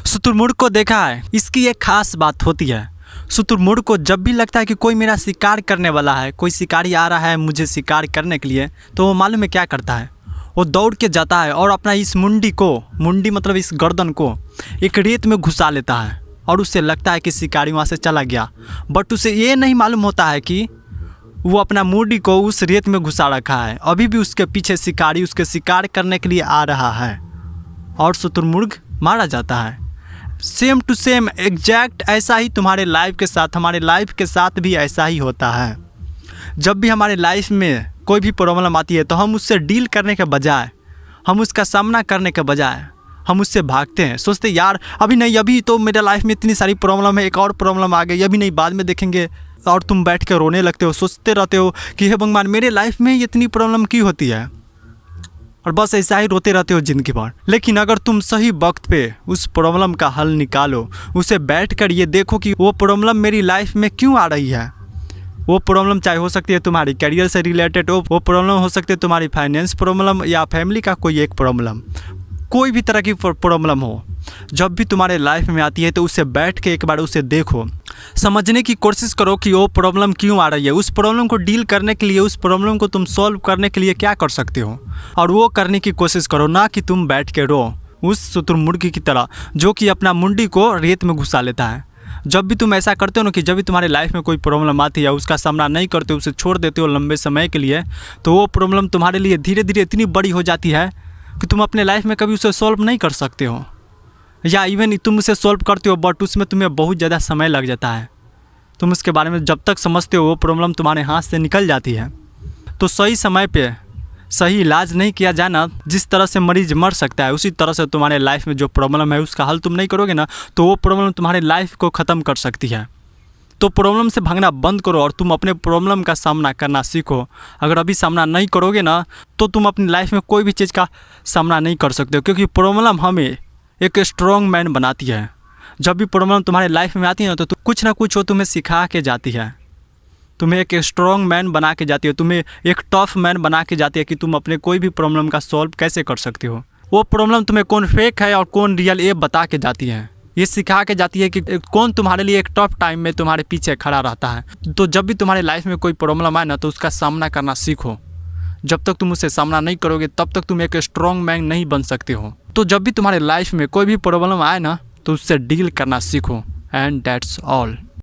शुतुरमुर्ग को देखा है, इसकी एक खास बात होती है। शुतुरमुर्ग को जब भी लगता है कि कोई मेरा शिकार करने वाला है, कोई शिकारी आ रहा है मुझे शिकार करने के लिए, तो वो मालूम है क्या करता है, वो दौड़ के जाता है और अपना इस मुंडी मतलब इस गर्दन को एक रेत में घुसा लेता है और उससे लगता है कि शिकारी वहाँ से चला गया। बट उसे ये नहीं मालूम होता है कि वो अपना मुंडी को उस रेत में घुसा रखा है, अभी भी उसके पीछे शिकारी उसके शिकार करने के लिए आ रहा है और शुतुरमुर्ग मारा जाता है। सेम टू सेम एग्जैक्ट ऐसा ही तुम्हारे लाइफ के साथ, हमारे लाइफ के साथ भी ऐसा ही होता है। जब भी हमारे लाइफ में कोई भी प्रॉब्लम आती है तो हम उससे डील करने के बजाय, हम उसका सामना करने के बजाय हम उससे भागते हैं, सोचते यार अभी नहीं, अभी तो मेरे लाइफ में इतनी सारी प्रॉब्लम है, एक और प्रॉब्लम आ गई, अभी नहीं बाद में देखेंगे। और तुम बैठ के रोने लगते हो, सोचते रहते हो कि हे भगवान मेरे लाइफ में इतनी प्रॉब्लम क्यों होती है, और बस ऐसा ही रोते रहते हो जिंदगी भर। लेकिन अगर तुम सही वक्त पे उस प्रॉब्लम का हल निकालो, उसे बैठकर ये देखो कि वो प्रॉब्लम मेरी लाइफ में क्यों आ रही है। वो प्रॉब्लम चाहे हो सकती है तुम्हारी करियर से रिलेटेड हो, वो प्रॉब्लम हो सकती है तुम्हारी फाइनेंस प्रॉब्लम या फैमिली का कोई एक प्रॉब्लम, कोई भी तरह की प्रॉब्लम हो, जब भी तुम्हारे लाइफ में आती है तो उसे बैठ के एक बार उसे देखो, समझने की कोशिश करो कि वो प्रॉब्लम क्यों आ रही है, उस प्रॉब्लम को डील करने के लिए, उस प्रॉब्लम को तुम सॉल्व करने के लिए क्या कर सकते हो, और वो करने की कोशिश करो, ना कि तुम बैठ के रो उस शुतुरमुर्ग की तरह जो कि अपना मुंडी को रेत में घुसा लेता है। जब भी तुम ऐसा करते हो ना कि जब भी तुम्हारे लाइफ में कोई प्रॉब्लम आती है, उसका सामना नहीं करते हो, उसे छोड़ देते हो लंबे समय के लिए, तो वो प्रॉब्लम तुम्हारे लिए धीरे धीरे इतनी बड़ी हो जाती है कि तुम अपने लाइफ में कभी उसे सॉल्व नहीं कर सकते हो, या इवन तुम उसे सॉल्व करते हो बट उसमें तुम्हें बहुत ज़्यादा समय लग जाता है। तुम उसके बारे में जब तक समझते हो वो प्रॉब्लम तुम्हारे हाथ से निकल जाती है। तो सही समय पे सही इलाज नहीं किया जाए ना, जिस तरह से मरीज मर सकता है, उसी तरह से तुम्हारे लाइफ में जो प्रॉब्लम है उसका हल तुम नहीं करोगे ना, तो वो प्रॉब्लम तुम्हारे लाइफ को ख़त्म कर सकती है। तो प्रॉब्लम से भागना बंद करो और तुम अपने प्रॉब्लम का सामना करना सीखो। अगर अभी सामना नहीं करोगे ना तो तुम अपनी लाइफ में कोई भी चीज़ का सामना नहीं कर सकते हो, क्योंकि प्रॉब्लम हमें एक स्ट्रॉन्ग मैन बनाती है। जब भी प्रॉब्लम तुम्हारे लाइफ में आती है ना तो कुछ ना कुछ वो तुम्हें सिखा के जाती है, तुम्हें एक स्ट्रॉन्ग मैन बना के जाती है, तुम्हें एक टफ मैन बना के जाती है कि तुम अपने कोई भी प्रॉब्लम का सॉल्व कैसे कर सकते हो। वो प्रॉब्लम तुम्हें कौन फेक है और कौन रियल ये बता के जाती है, ये सिखा के जाती है कि कौन तुम्हारे लिए एक टफ टाइम में तुम्हारे पीछे खड़ा रहता है। तो जब भी तुम्हारे लाइफ में कोई प्रॉब्लम आए ना तो उसका सामना करना सीखो। जब तक तुम उससे सामना नहीं करोगे तब तक तुम एक स्ट्रॉन्ग मैन नहीं बन सकते हो। तो जब भी तुम्हारे लाइफ में कोई भी प्रॉब्लम आए ना तो उससे डील करना सीखो। And that's all.